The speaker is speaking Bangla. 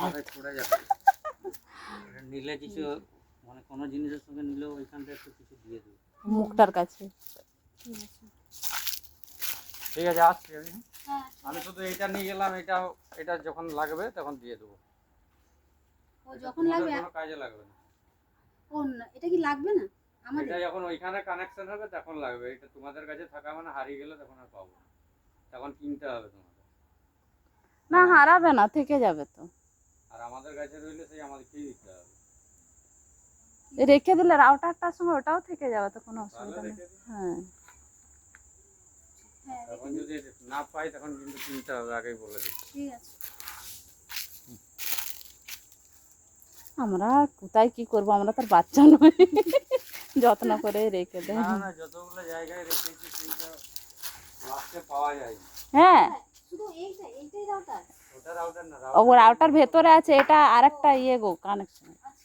মাথায় ছড়ে যাবে। নিলে কিছু মানে কোনো জিনিসের সঙ্গে নিলেও ওইখানটা একটু কিছু দিয়ে দেবো মুখটার কাছে। ঠিক আছে আসছি আমি। আমি শুধু এইটা নিয়ে গেলাম, এটা যখন লাগবে তখন দিয়ে দেবো। ও যখন লাগবে কোনো কাজে লাগবে না। কোন এটা কি লাগবে না আমাদের? এটা যখন ওইখানে কানেকশন হবে তখন লাগবে। এটা তোমাদের কাছে থাকা মানে হারিয়ে গেলে তখন আর পাবো না, তখন কিনতে হবে তোমাদের। না হারাবে না, থেকে যাবে তো। আর আমাদের কাছে রইলে সেই আমাদেরকেই দিতে হবে। রেখে দিলে রাউটারটার সময় ওটাও থেকে যাবে, তো কোনো তাহলে অসুবিধা নেই। রেখে দিই। হ্যাঁ হ্যাঁ তখন যদি না পাই তখন কিন্তু কিনতে হবে, আগেই বলে দিচ্ছি। ঠিক আছে। আমরা কোথায় কি করব, আমরা তার বাচ্চা নই, যত্ন করে রেখে দেয়। না না, যতগুলো জায়গায় রেখেছি সেইটা লাস্টে পাওয়া যায় না। হ্যাঁ শুধু এইটাই রাউটার? ওটা রাউটার না, ও রাউটার ভেতরে আছে, এটা আরেকটা ইয়ে গো কানেকশন। আচ্ছা